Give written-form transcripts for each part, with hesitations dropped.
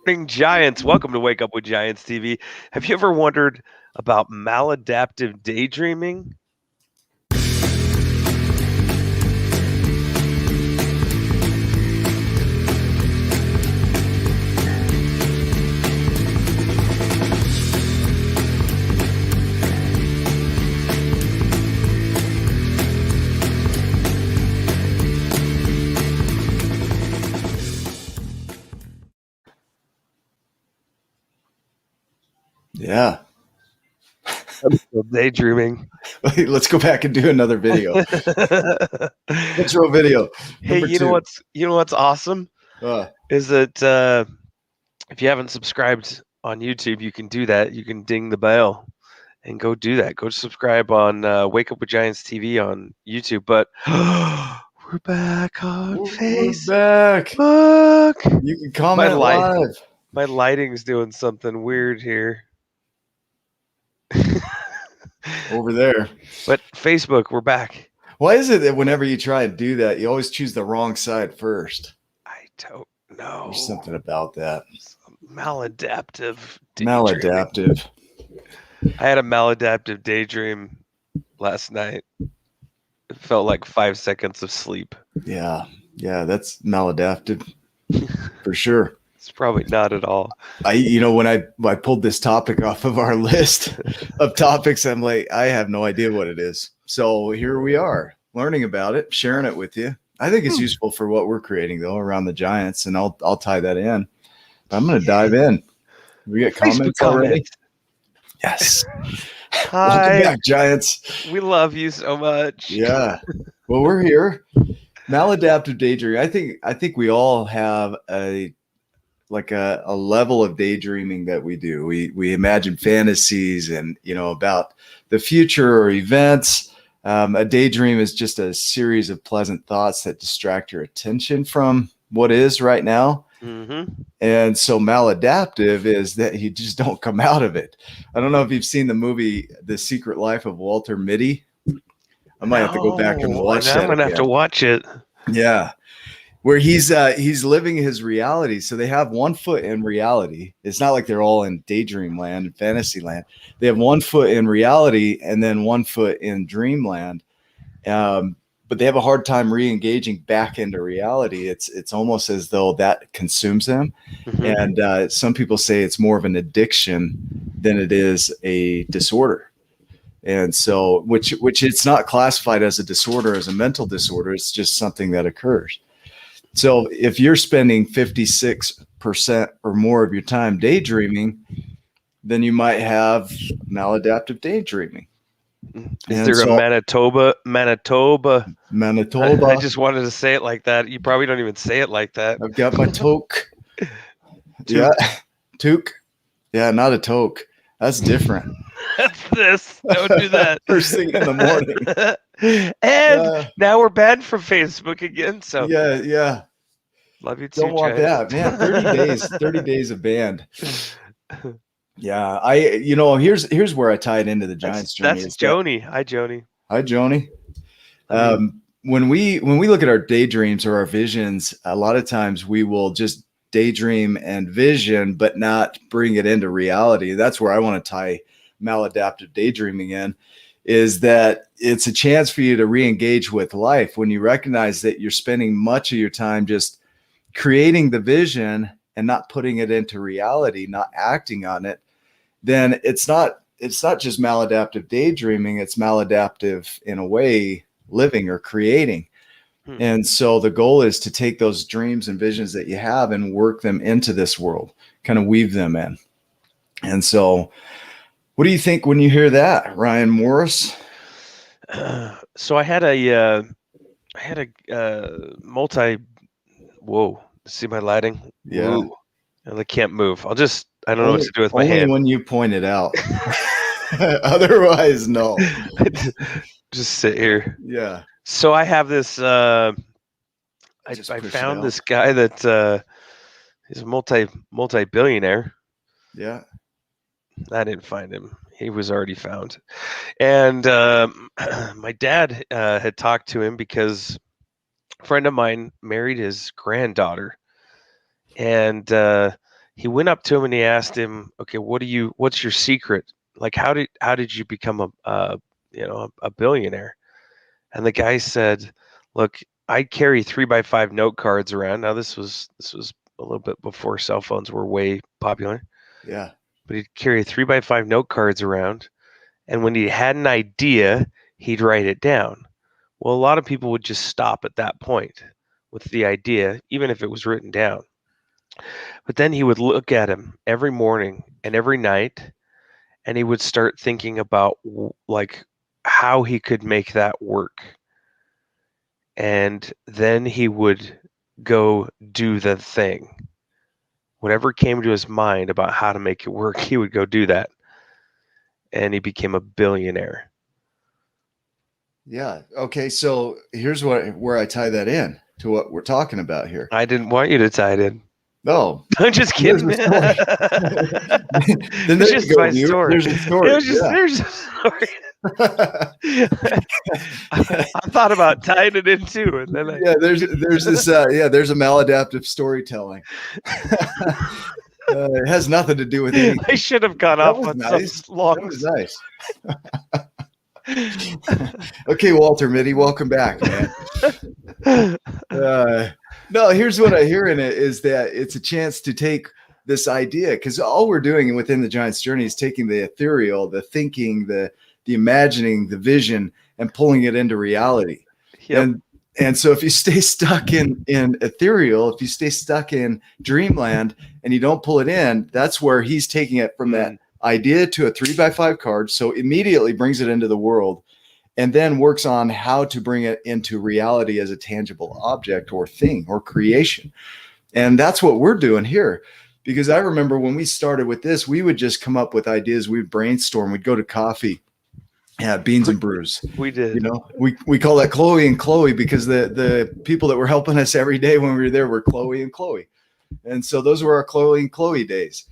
Morning, Giants. Welcome to Wake Up with Giants TV. Have you ever wondered about maladaptive daydreaming? Yeah. Daydreaming. Wait, let's go back and do another video. Intro video. Hey, Number two. You know what's awesome is that if you haven't subscribed on YouTube, you can do that. You can ding the bell and go do that. Go subscribe on Wake Up with Giants TV on YouTube. But we're back on We're Facebook. back. You can comment live. My lighting's doing something weird here. Over there. But Facebook, we're back. Why is it that whenever you try and do that, you always choose the wrong side first? I don't know. There's something about that. Maladaptive. Maladaptive. I had a maladaptive daydream last night. It felt like 5 seconds of sleep. Yeah, that's maladaptive for sure. It's probably not at all. When I pulled this topic off of our list of topics, I'm like, I have no idea what it is. So here we are, learning about it, sharing it with you. I think it's useful for what we're creating though around the Giants, and I'll tie that in. But I'm going to dive in. We get comments already. Yes. Hi. Welcome back, Giants. We love you so much. Yeah. Well, we're here. Maladaptive daydreaming. I think we all have a level of daydreaming that we do. We imagine fantasies and about the future or events. A daydream is just a series of pleasant thoughts that distract your attention from what is right now. Mm-hmm. And so maladaptive is that you just don't come out of it. I don't know if you've seen the movie The Secret Life of Walter Mitty. I might have to go back and watch that. I'm gonna have to watch it. Yeah. Where he's living his reality. So they have one foot in reality. It's not like they're all in daydream land and fantasy land. They have one foot in reality and then one foot in dreamland. But they have a hard time re-engaging back into reality. It's almost as though that consumes them. Mm-hmm. And some people say it's more of an addiction than it is a disorder. And so, which it's not classified as a disorder, as a mental disorder. It's just something that occurs. So if you're spending 56% or more of your time daydreaming, then you might have maladaptive daydreaming. Is there a Manitoba? Manitoba. I just wanted to say it like that. You probably don't even say it like that. I've got my toque. Yeah, toque. Yeah, not a toque. That's different. That's this. Don't do that. First thing in the morning. And now we're banned from Facebook again. So yeah. Love you too. Don't want that, man. 30 days of banned. Yeah, here's where I tie it into the Giants journey. That's Joni. Hi, Joni. Hi, Joni. When we look at our daydreams or our visions, a lot of times we will just daydream and vision, but not bring it into reality. That's where I want to tie maladaptive daydreaming in, is that it's a chance for you to re-engage with life when you recognize that you're spending much of your time just creating the vision and not putting it into reality, not acting on it. Then it's not just maladaptive daydreaming, it's maladaptive in a way living or creating. And so the goal is to take those dreams and visions that you have and work them into this world, kind of weave them in. And so what do you think when you hear that, Ryan Morris? So I had a whoa, see my lighting? Yeah. Whoa. I can't move. I don't know what to do with my hand. Only when you point it out. Otherwise, no. Just sit here. Yeah. So I have this. I found this guy that he's a multi-billionaire. Yeah. I didn't find him. He was already found. And my dad had talked to him because a friend of mine married his granddaughter. And he went up to him and he asked him, okay, what's your secret? Like, how did you become a billionaire? And the guy said, look, I carry 3x5 note cards around. Now this was a little bit before cell phones were way popular. Yeah. But he'd carry 3x5 note cards around. And when he had an idea, he'd write it down. Well, a lot of people would just stop at that point with the idea, even if it was written down. But then he would look at him every morning and every night, and he would start thinking about like how he could make that work. And then he would go do the thing. Whatever came to his mind about how to make it work, he would go do that. And he became a billionaire. Yeah. Okay. So here's where I tie that in to what we're talking about here. I didn't want you to tie it in. No, I'm just kidding. Then It's just my story. There's a story. There's a story. I thought about tying it in too, and then there's this there's a maladaptive storytelling. It has nothing to do with anything. I should have gone off on nice. some long. That was nice. Okay, Walter Mitty, welcome back, man. No, here's what I hear in it is that it's a chance to take this idea, because all we're doing within the Giant's Journey is taking the ethereal, the thinking, the imagining, the vision, and pulling it into reality. Yep. And so if you stay stuck in ethereal, if you stay stuck in dreamland and you don't pull it in, that's where he's taking it from that idea to a 3x5 card. So immediately brings it into the world, and then works on how to bring it into reality as a tangible object or thing or creation. And that's what we're doing here. Because I remember when we started with this, we would just come up with ideas. We'd brainstorm. We'd go to coffee. Yeah, beans and brews. We did. You know, we call that Chloe and Chloe because the people that were helping us every day when we were there were Chloe and Chloe. And so those were our Chloe and Chloe days.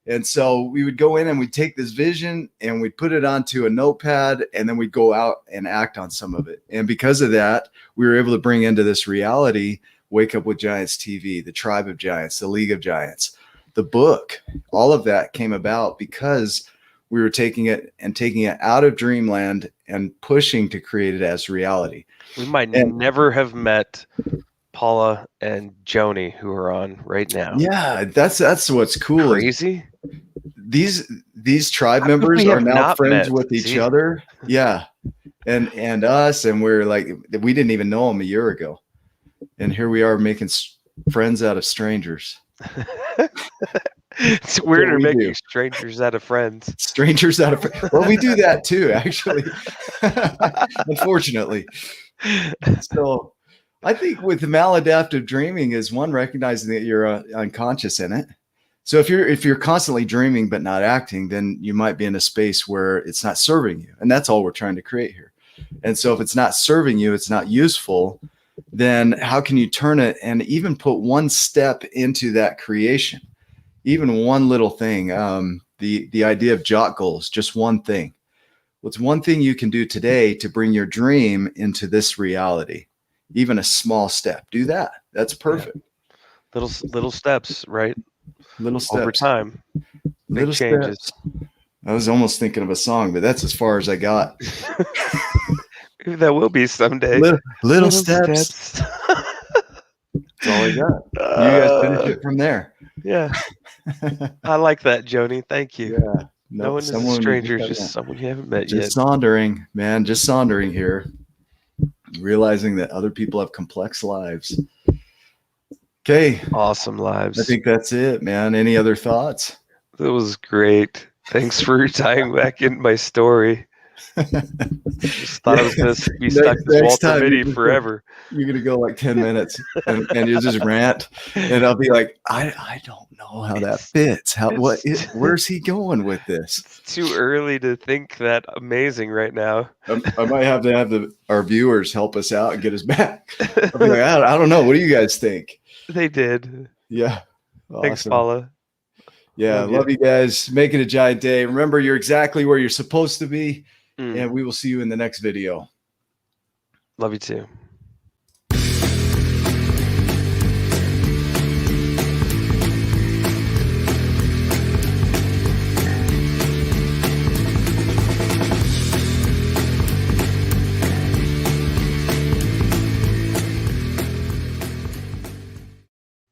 And so we would go in and we'd take this vision and we'd put it onto a notepad, and then we'd go out and act on some of it. And because of that, we were able to bring into this reality, Wake Up with Giants TV, the Tribe of Giants, the League of Giants, the book. All of that came about because we were taking it out of dreamland and pushing to create it as reality. We might never have met Paula and Joni, who are on right now. Yeah, that's what's cool. Crazy. These tribe members are now friends with each other. Yeah. And us, and we're like, we didn't even know them a year ago. And here we are making friends out of strangers. It's weirder making strangers out of friends. Strangers out of friends. Well, we do that too, actually. Unfortunately. So I think with maladaptive dreaming is one, recognizing that you're unconscious in it. So if you're constantly dreaming but not acting, then you might be in a space where it's not serving you. And that's all we're trying to create here. And so if it's not serving you, it's not useful, then how can you turn it and even put one step into that creation? Even one little thing, the idea of jot goals, just one thing. What's one thing you can do today to bring your dream into this reality? Even a small step. Do that. That's perfect. Yeah. Little steps, right? Little steps. Over time. Little changes. Steps. I was almost thinking of a song, but that's as far as I got. Maybe that will be someday. Little steps. That's all I got. You guys finish it from there. Yeah. I like that, Joni. Thank you. Yeah. No one is a stranger, just someone you haven't met yet. Just sauntering, man. Just sauntering here. Realizing that other people have complex lives. Okay. Awesome lives. I think that's it, man. Any other thoughts? That was great. Thanks for tying back in my story. Just thought I was going to be stuck with Walter Mitty forever. You're going to go like 10 minutes and you'll just rant. And I'll be like, I don't know how that fits. Where's he going with this? It's too early to think that amazing right now. I might have to have our viewers help us out and get us back. I'll be like, I don't know. What do you guys think? They did. Yeah. Awesome. Thanks, Paula. Yeah. Love you guys. Make it a giant day. Remember, you're exactly where you're supposed to be. And we will see you in the next video. Love you too.